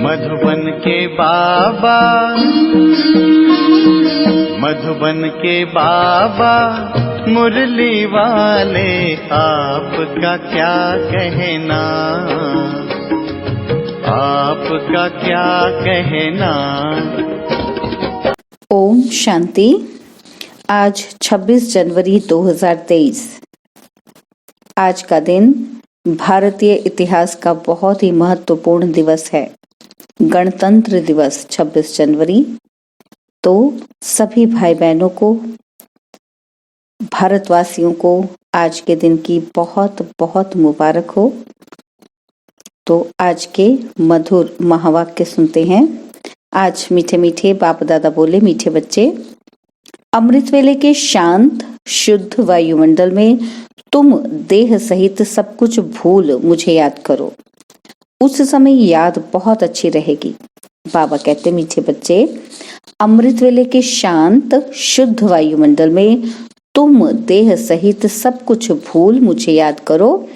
मधुबन के बाबा, मधुबन के बाबा मुरली वाले, आपका क्या कहना, आपका क्या कहना। ओम शांति। आज 26 जनवरी 2023। आज का दिन भारतीय इतिहास का बहुत ही महत्वपूर्ण दिवस है, गणतंत्र दिवस 26 जनवरी। तो सभी भाई बहनों को, भारतवासियों को आज के दिन की बहुत बहुत मुबारक हो। तो आज के मधुर महावाक्य सुनते हैं। आज मीठे मीठे बाप दादा बोले, मीठे बच्चे, अमृत वेले के शांत शुद्ध वायुमंडल में तुम देह सहित सब कुछ भूल मुझे याद करो, उस समय याद बहुत अच्छी रहेगी। बाबा कहते, मीठे बच्चे, अमृत वेले के शांत शुद्ध वायुमंडल में तुम देह सहित सब कुछ भूल मुझे याद करो,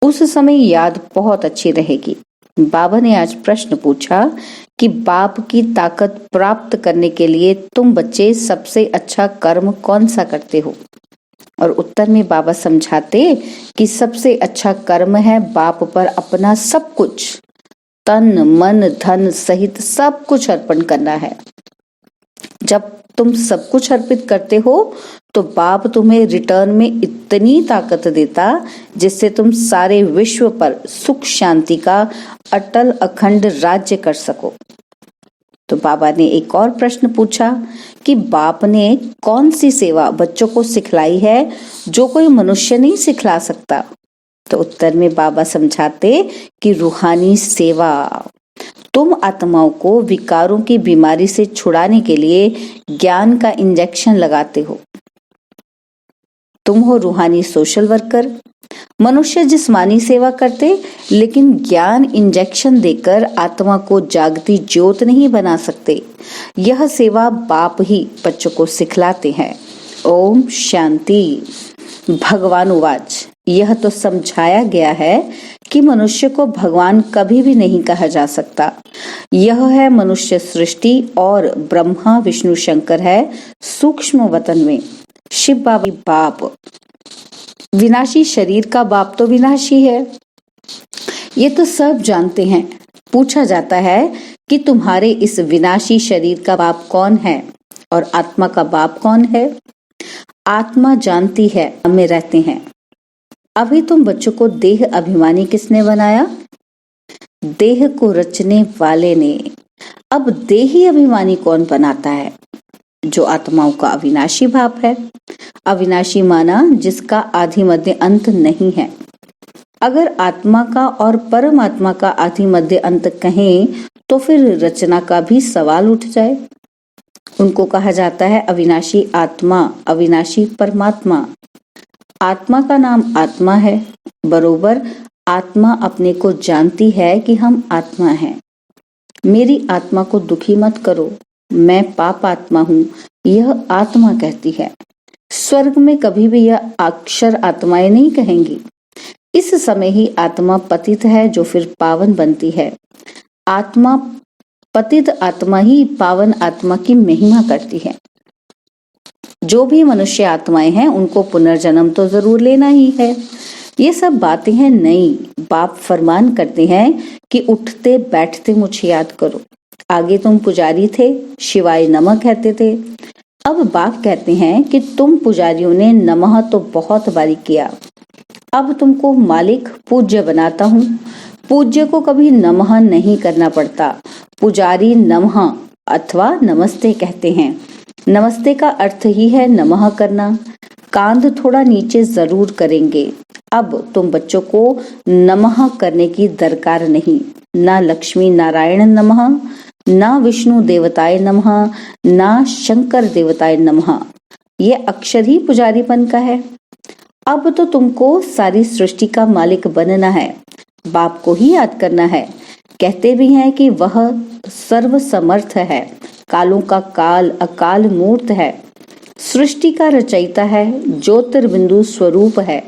उस समय याद बहुत अच्छी रहेगी। बाबा ने आज प्रश्न पूछा कि बाप की ताकत प्राप्त करने के लिए तुम बच्चे सबसे अच्छा कर्म कौन सा करते हो? और उत्तर में बाबा समझाते कि सबसे अच्छा कर्म है बाप पर अपना सब कुछ, तन मन धन सहित सब कुछ अर्पण करना है। जब तुम सब कुछ अर्पित करते हो तो बाप तुम्हें रिटर्न में इतनी ताकत देता जिससे तुम सारे विश्व पर सुख शांति का अटल अखंड राज्य कर सको। तो बाबा ने एक और प्रश्न पूछा कि बाप ने कौन सी सेवा बच्चों को सिखलाई है जो कोई मनुष्य नहीं सिखला सकता? तो उत्तर में बाबा समझाते कि रूहानी सेवा। तुम आत्माओं को विकारों की बीमारी से छुड़ाने के लिए ज्ञान का इंजेक्शन लगाते हो। तुम हो रूहानी सोशल वर्कर। मनुष्य जिस्मानी सेवा करते लेकिन ज्ञान इंजेक्शन देकर आत्मा को जागती ज्योत नहीं बना सकते। यह सेवा बाप ही बच्चों को सिखलाते हैं। ओम शांति। भगवान उवाच, यह तो समझाया गया है कि मनुष्य को भगवान कभी भी नहीं कहा जा सकता। यह है मनुष्य सृष्टि और ब्रह्मा विष्णु शंकर है सूक्ष्म वतन में। शिव बाबा बाप, विनाशी शरीर का बाप तो विनाशी है, ये तो सब जानते हैं। पूछा जाता है कि तुम्हारे इस विनाशी शरीर का बाप कौन है और आत्मा का बाप कौन है? आत्मा जानती है में रहते हैं। अभी तुम बच्चों को देह अभिमानी किसने बनाया? देह को रचने वाले ने। अब देही अभिमानी कौन बनाता है? जो आत्माओं का अविनाशी बाप है। अविनाशी माना जिसका आदि मध्य अंत नहीं है। अगर आत्मा का और परमात्मा का आदि मध्य अंत कहें तो फिर रचना का भी सवाल उठ जाए। उनको कहा जाता है अविनाशी आत्मा, अविनाशी परमात्मा। आत्मा का नाम आत्मा है, बरोबर आत्मा अपने को जानती है कि हम आत्मा हैं। मेरी आत्मा को दुखी मत करो, मैं पाप आत्मा हूँ, यह आत्मा कहती है। स्वर्ग में कभी भी यह अक्षर आत्माएं नहीं कहेंगी। इस समय ही आत्मा पतित है जो फिर पावन बनती है। आत्मा पतित आत्मा ही पावन आत्मा की महिमा करती है। जो भी मनुष्य आत्माएं हैं उनको पुनर्जन्म तो जरूर लेना ही है। ये सब बातें हैं नहीं। बाप फरमान करते हैं कि उठते बैठते मुझे याद करो। आगे तुम पुजारी थे, शिवाय नमः कहते थे। अब बाप कहते हैं कि तुम पुजारियों ने नमः तो बहुत बारी किया, अब तुमको मालिक पूज्य बनाता हूँ। पूज्य को कभी नमः नहीं करना पड़ता। पुजारी नमः अथवा नमस्ते कहते हैं। नमस्ते का अर्थ ही है नमः करना। कांध थोड़ा नीचे जरूर करेंगे। अब तुम बच्चों को नमः करने की दरकार नहीं। ना लक्ष्मी नारायण नमः, ना विष्णु देवताय नमः, ना शंकर देवताय नमः। ये अक्षर ही पुजारीपन का है। अब तो तुमको सारी सृष्टि का मालिक बनना है, बाप को ही याद करना है। कहते भी हैं कि वह सर्व समर्थ है, कालों का काल अकाल मूर्त है, सृष्टि का रचयिता है, ज्योतिर्बिंदु स्वरूप है,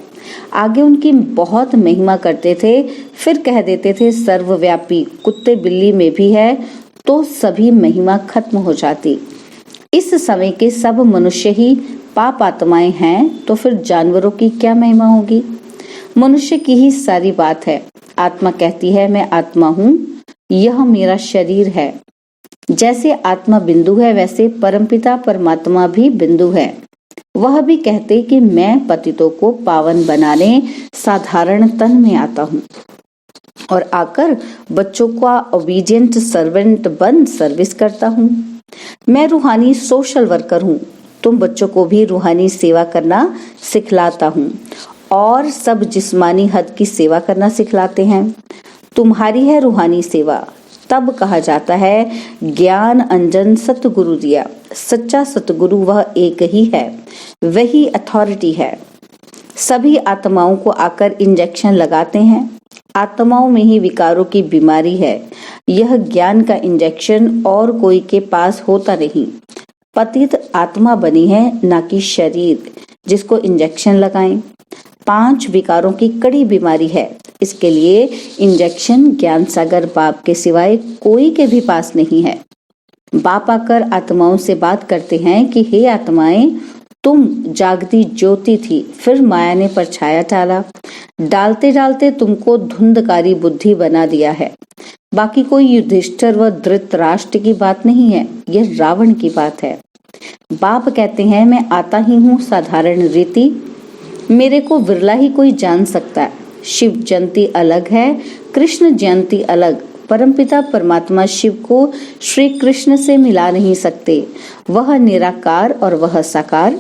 आगे उनकी बहुत महिमा करते थे, फिर कह देते थे सर्वव्यापी कुत्ते बिल्ली में भी है, तो सभी महिमा खत्म हो जाती। इस समय के सब मनुष्य ही पाप आत्माएं हैं, तो फिर जानवरों की क्या महिमा होगी। मनुष्य की ही सारी बात है। आत्मा कहती है मैं आत्मा हूँ, यह मेरा शरीर है। जैसे आत्मा बिंदु है, वैसे परमपिता परमात्मा भी बिंदु है। वह भी कहते कि मैं पतितों को पावन बनाने साधारण तन में आता हूँ और आकर बच्चों का ओबीडियंट सर्वेंट बन सर्विस करता हूँ। मैं रूहानी सोशल वर्कर हूँ। तुम बच्चों को भी रूहानी सेवा करना सिखलाता हूँ और सब जिस्मानी हद की सेवा करना सिखलाते हैं। तुम्हारी है रूहानी सेवा। तब कहा जाता है ज्ञान अंजन सतगुरु दिया। सच्चा सतगुरु वह एक ही है, वही अथॉरिटी है। सभी आत्माओं को आकर इंजेक्शन लगाते हैं। आत्माओं में ही विकारों की बीमारी है। यह ज्ञान का इंजेक्शन और कोई के पास होता नहीं। पतित आत्मा बनी है, ना कि शरीर जिसको इंजेक्शन लगाएं। 5 विकारों की कड़ी बीमारी है। इसके लिए इंजेक्शन ज्ञान सागर बाप के सिवाय कोई के भी पास नहीं है। बाप आकर आत्माओं से बात करते हैं कि हे आत्माएं, तुम जागती ज्योति थी, फिर माया ने परछाया डाला। डालते डालते तुमको धुंधकारी बुद्धि बना दिया है। बाकी कोई युधिष्ठिर व धृतराष्ट्र की बात नहीं है, यह रावण की बात है। बाप कहते हैं मैं आता ही हूँ साधारण रीति, मेरे को विरला ही कोई जान सकता है। शिव जयंती अलग है, कृष्ण जयंती अलग। परमपिता परमात्मा शिव को श्री कृष्ण से मिला नहीं सकते। वह निराकार और वह साकार।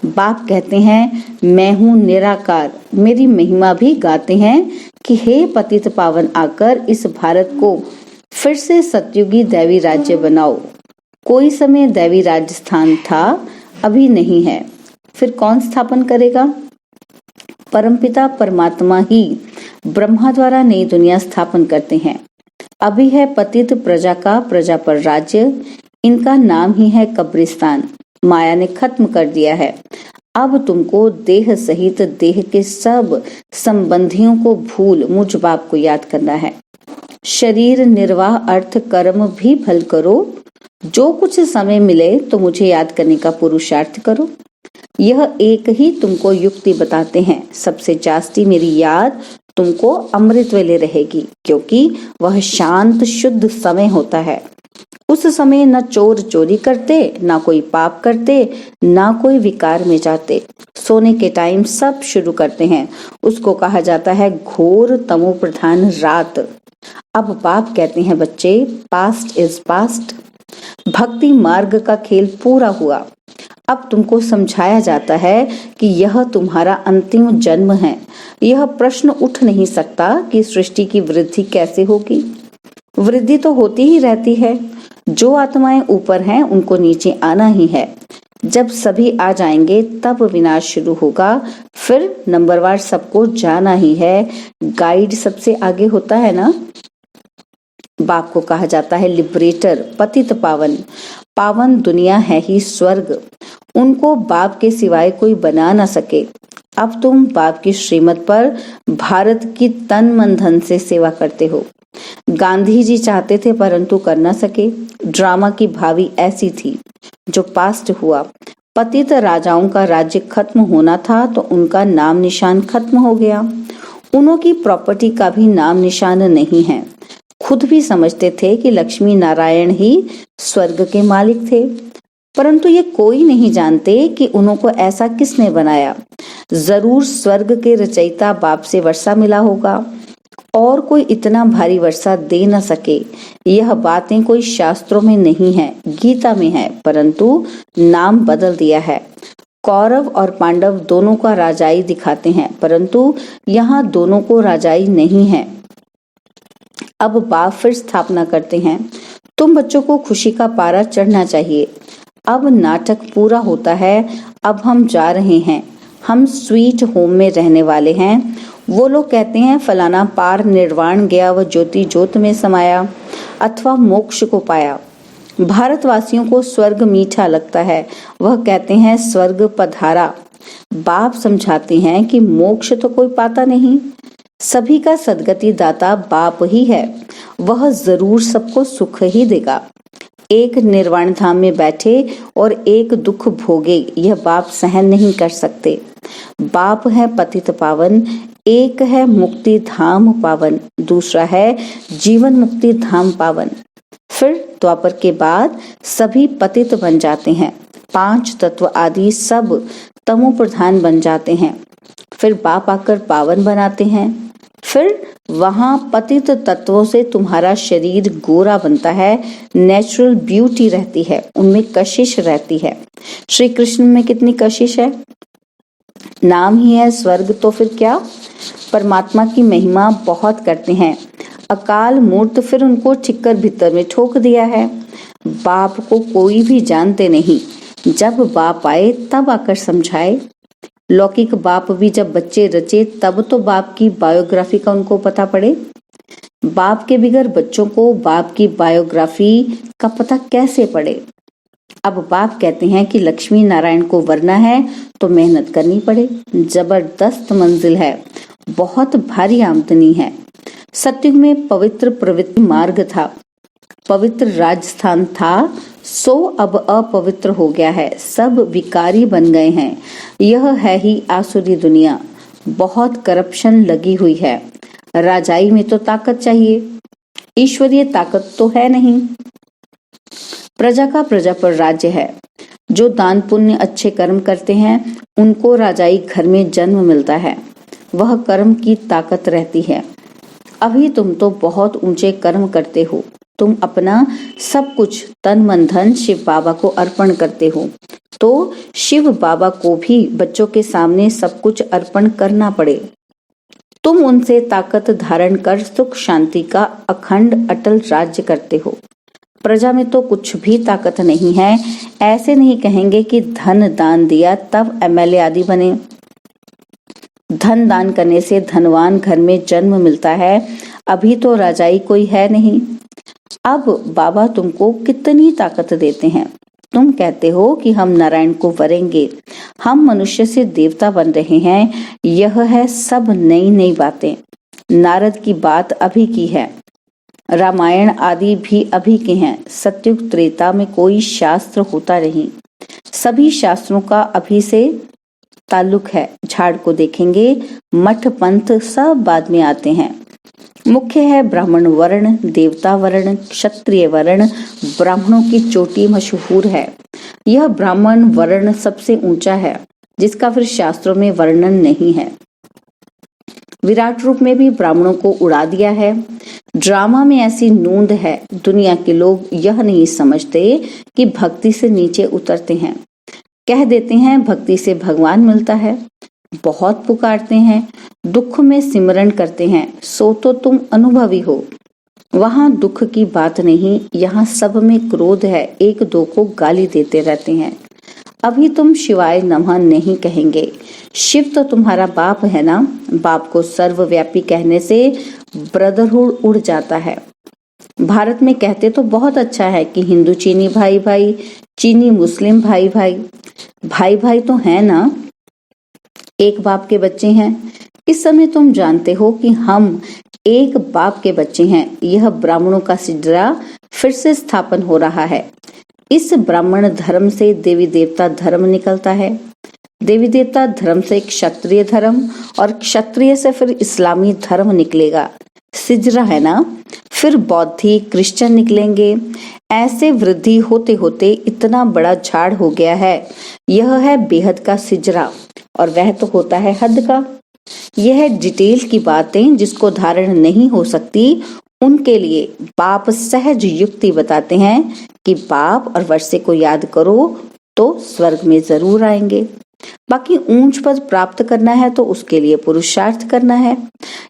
बाप कहते हैं मैं हूँ निराकार। मेरी महिमा भी गाते हैं कि हे पतित पावन, आकर इस भारत को फिर से सतयुगी दैवी राज्य बनाओ। कोई समय दैवी राजस्थान था, अभी नहीं है, फिर कौन स्थापन करेगा। परमपिता परमात्मा ही ब्रह्मा द्वारा नई दुनिया स्थापन करते हैं। अभी है पतित प्रजा का प्रजा पर राज्य। इनका नाम ही है कब्रिस्तान। माया ने खत्म कर दिया है। अब तुमको देह सहित देह के सब संबंधियों को भूल मुझ बाप को याद करना है। शरीर निर्वाह अर्थ कर्म भी भल करो। जो कुछ समय मिले तो मुझे याद करने का पुरुषार्थ करो। यह एक ही तुमको युक्ति बताते हैं। सबसे जास्ती मेरी याद तुमको अमृत वेले रहेगी, क्योंकि वह शांत शुद्ध समय होता है। उस समय न चोर चोरी करते, ना कोई पाप करते, ना कोई विकार में जाते। सोने के टाइम सब शुरू करते हैं। उसको कहा जाता है घोर तमो प्रधान रात। अब बाप कहते हैं बच्चे, पास्ट इज पास्ट। भक्ति मार्ग का खेल पूरा हुआ। अब तुमको समझाया जाता है कि यह तुम्हारा अंतिम जन्म है। यह प्रश्न उठ नहीं सकता कि सृष्टि की वृद्धि कैसे होगी। वृद्धि तो होती ही रहती है। जो आत्माएं ऊपर हैं उनको नीचे आना ही है। जब सभी आ जाएंगे तब विनाश शुरू होगा। फिर नंबरवार सबको जाना ही है। गाइड सबसे आगे होता है ना। बाप को कहा जाता है लिबरेटर, पतित पावन। पावन दुनिया है ही स्वर्ग। उनको बाप के सिवाय कोई बना ना सके। अब तुम बाप की श्रीमत पर भारत की तन मन धन से सेवा करते हो। गांधी जी चाहते थे परंतु कर ना सके। ड्रामा की भावी ऐसी थी जो पास्ट हुआ। पतित राजाओं का राज्य खत्म होना था तो उनका नाम निशान खत्म हो गया। उनकी प्रॉपर्टी का भी नाम निशान नहीं है। खुद भी समझते थे कि लक्ष्मी नारायण ही स्वर्ग के मालिक थे, परंतु ये कोई नहीं जानते कि उनको ऐसा किसने बनाया। जरूर स्वर्ग के रचयिता बाप से वर्षा मिला होगा, और कोई इतना भारी वर्षा दे न सके। यह बातें कोई शास्त्रों में नहीं है, गीता में है, परंतु नाम बदल दिया है। कौरव और पांडव दोनों का राजाई दिखाते हैं, परंतु यहाँ दोनों को राजाई नहीं है। अब बाप फिर स्थापना करते हैं, तुम बच्चों को खुशी का पारा चढ़ना चाहिए। अब नाटक पूरा होता है। अब हम जा रहे हैं। हम स्वीट होम में रहने वाले हैं। वो लोग कहते हैं फलाना पार निर्वाण गया, वह ज्योति ज्योत में समाया, अथवा मोक्ष को पाया। भारतवासियों को स्वर्ग मीठा लगता है। वह कहते हैं स्वर्ग पधारा। बाप समझाते हैं कि मोक्ष तो कोई पाता नहीं, सभी का सद्गति दाता बाप ही है, वह जरूर सबको सुख ही देगा। एक निर्वाण धाम में बैठे और एक दुख भोगे, यह बाप सहन नहीं कर सकते। बाप है पतित पावन, एक है मुक्ति धाम पावन, दूसरा है जीवन मुक्ति धाम पावन। फिर द्वापर के बाद सभी पतित बन जाते हैं, 5 तत्व आदि सब तमो प्रधान बन जाते हैं। फिर बाप आकर पावन बनाते हैं। फिर वहां पतित तत्वों से तुम्हारा शरीर गोरा बनता है, नेचुरल ब्यूटी रहती है, उनमें कशिश रहती है। श्री कृष्ण में कितनी कशिश है, नाम ही है स्वर्ग, तो फिर क्या। परमात्मा की महिमा बहुत करते हैं, अकाल मूर्त फिर उनको ठिक्कर भीतर में ठोक दिया है। बाप को कोई भी जानते नहीं, जब बाप आए तब आकर समझाए। लौकिक बाप भी जब बच्चे रचे तब तो बाप की बायोग्राफी का उनको पता पड़े। बाप के बिगैर बच्चों को बाप की बायोग्राफी का पता कैसे पड़े। अब बाप कहते हैं कि लक्ष्मी नारायण को वरना है तो मेहनत करनी पड़े, जबरदस्त मंजिल है, बहुत भारी आमदनी है। सत्युग में पवित्र प्रवृत्ति मार्ग था, पवित्र राजस्थान था, सो अब अपवित्र हो गया है, सब विकारी बन गए हैं। यह है ही आसुरी दुनिया, बहुत करप्शन लगी हुई है। राजाई में तो ताकत चाहिए, ईश्वरीय ताकत तो है नहीं। प्रजा का प्रजा पर राज्य है, जो दान पुण्य अच्छे कर्म करते हैं उनको राजाई घर में जन्म मिलता है, वह कर्म की ताकत रहती है। अभी तुम तो बहुत ऊंचे कर्म करते हो, तुम अपना सब कुछ तन मन धन शिव बाबा को अर्पण करते हो, तो शिव बाबा को भी बच्चों के सामने सब कुछ अर्पण करना पड़े। तुम उनसे ताकत धारण कर सुख शांति का अखंड अटल राज्य करते हो। प्रजा में तो कुछ भी ताकत नहीं है, ऐसे नहीं कहेंगे कि धन दान दिया तब एमएलए आदि बने। धन दान करने से धनवान घर में जन्म मिलता है, अभी तो राजाई कोई है नहीं। अब बाबा तुमको कितनी ताकत देते हैं, तुम कहते हो कि हम नारायण को वरेंगे, हम मनुष्य से देवता बन रहे हैं। यह है सब नई नई बातें। नारद की बात अभी की है, रामायण आदि भी अभी के हैं। सत्युग त्रेता में कोई शास्त्र होता नहीं, सभी शास्त्रों का अभी से ताल्लुक है। झाड़ को देखेंगे, मठ पंथ सब बाद में आते हैं। मुख्य है ब्राह्मण वर्ण, देवता वर्ण, क्षत्रिय वर्ण। ब्राह्मणों की चोटी मशहूर है, यह ब्राह्मण वर्ण सबसे ऊंचा है, जिसका फिर शास्त्रों में वर्णन नहीं है। विराट रूप में भी ब्राह्मणों को उड़ा दिया है। ड्रामा में ऐसी नूंद है, दुनिया के लोग यह नहीं समझते कि भक्ति से नीचे उतरते हैं। कह देते हैं भक्ति से भगवान मिलता है, बहुत पुकारते हैं, दुख में सिमरन करते हैं, सो तो तुम अनुभवी हो। वहां दुख की बात नहीं, यहाँ सब में क्रोध है, एक दो को गाली देते रहते हैं। अभी तुम शिवाय नमः नहीं कहेंगे, शिव तो तुम्हारा बाप है ना। बाप को सर्वव्यापी कहने से ब्रदरहुड उड़ जाता है। भारत में कहते तो बहुत अच्छा है कि हिंदू चीनी भाई भाई, चीनी मुस्लिम भाई भाई, भाई भाई तो है ना, एक बाप के बच्चे हैं। इस समय तुम जानते हो कि हम एक बाप के बच्चे हैं। यह ब्राह्मणों का सिजरा फिर से स्थापन हो रहा है। इस ब्राह्मण धर्म से देवी देवता धर्म निकलता है, देवी देवता धर्म से क्षत्रिय धर्म, और क्षत्रिय से फिर इस्लामी धर्म निकलेगा। सिजरा है ना, फिर बौद्धी क्रिश्चियन निकलेंगे। ऐसे वृद्धि होते होते इतना बड़ा झाड़ हो गया है। यह है बेहद का सिजरा, और वह तो होता है हद का। यह डिटेल की बातें जिसको धारण नहीं हो सकती, उनके लिए बाप सहज युक्ति बताते हैं कि बाप और वर्षे को याद करो तो स्वर्ग में जरूर आएंगे। बाकी ऊंच पद प्राप्त करना है तो उसके लिए पुरुषार्थ करना है।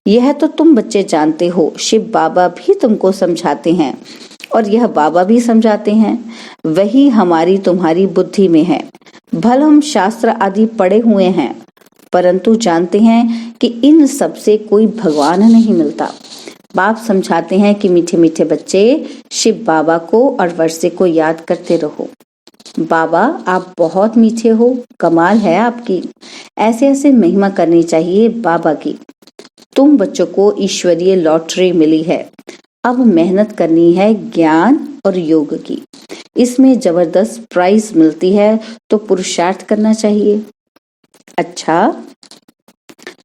यह तो तुम बच्चे जानते हो, शिव बाबा भी तुमको समझाते हैं और यह बाबा भी समझाते हैं। वही हमारी तुम्हारी बुद्धि में है। भल हम शास्त्र आदि पढ़े हुए हैं, परंतु जानते हैं कि इन सब से कोई भगवान नहीं मिलता। बाप समझाते हैं कि मीठे मीठे बच्चे शिव बाबा को और वर्षे को याद करते रहो। बाबा आप बहुत मीठे हो, कमाल है आपकी। ऐसे ऐसे महिमा करनी चाहिए बाबा की। तुम बच्चों को ईश्वरीय लॉटरी मिली है, अब मेहनत करनी है ज्ञान और योग की। इसमें जबरदस्त प्राइज मिलती है तो पुरुषार्थ करना चाहिए। अच्छा,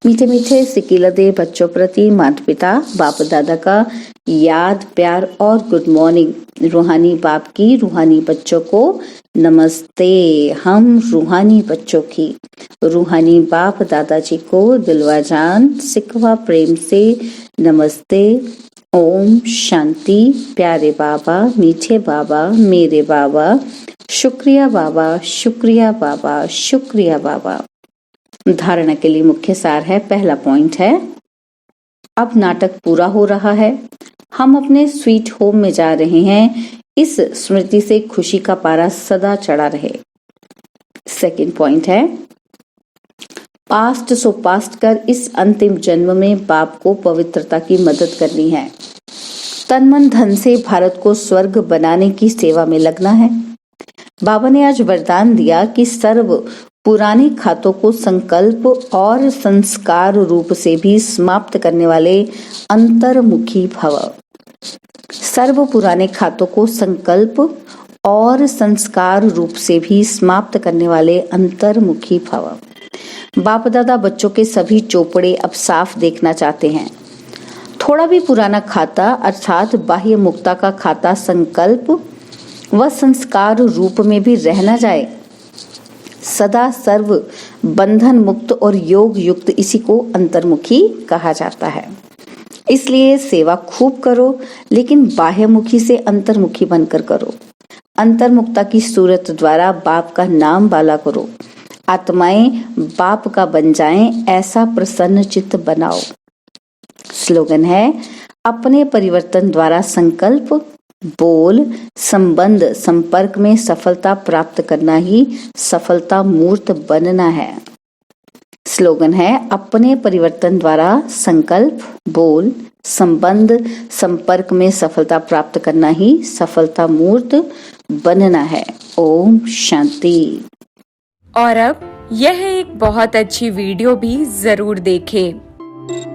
मीठे मीठे सिकिलदे बच्चों प्रति माता पिता बाप दादा का याद प्यार और गुड मॉर्निंग। रूहानी बाप की रूहानी बच्चों को नमस्ते। हम रूहानी बच्चों की रूहानी बाप दादाजी को दिलवा जान सिकवा प्रेम से नमस्ते। ओम शांति। प्यारे बाबा, मीठे बाबा, मेरे बाबा, शुक्रिया बाबा, शुक्रिया बाबा, शुक्रिया बाबा। धारणा के लिए मुख्य सार है, पहला पॉइंट है, अब नाटक पूरा हो रहा है, हम अपने स्वीट होम में जा रहे हैं, इस स्मृति से खुशी का पारा सदा चढ़ा रहे। सेकंड पॉइंट है, पास्ट सो पास्ट कर इस अंतिम जन्म में बाप को पवित्रता की मदद करनी है। तन मन धन से भारत को स्वर्ग बनाने की सेवा में लगना है। बाबा ने आज वरदान दिया कि सर्व पुराने खातों को संकल्प और संस्कार रूप से भी समाप्त करने वाले अंतर्मुखी भव। सर्व पुराने खातों को संकल्प और संस्कार रूप से भी समाप्त करने वाले अंतर्मुखी भव। बाप दादा बच्चों के सभी चोपड़े अब साफ देखना चाहते हैं। थोड़ा भी पुराना खाता अर्थात बाह्य मुक्ता का खाता संकल्प व संस्कार रूप में भी रह न जाए। सदा सर्व बंधन मुक्त और योग युक्त इसी को अंतर्मुखी कहा जाता है। इसलिए सेवा खूब करो, लेकिन बाह्यमुखी से अंतर्मुखी बनकर करो। अंतर्मुक्ता की सूरत द्वारा बाप का नाम बाला करो। आत्माएं बाप का बन जाएं, ऐसा प्रसन्न चित्त बनाओ। स्लोगन है, अपने परिवर्तन द्वारा संकल्प बोल संबंध संपर्क में सफलता प्राप्त करना ही सफलता मूर्त बनना है। स्लोगन है, अपने परिवर्तन द्वारा संकल्प बोल संबंध संपर्क में सफलता प्राप्त करना ही सफलता मूर्त बनना है। ओम शांति। और अब यह एक बहुत अच्छी वीडियो भी जरूर देखें।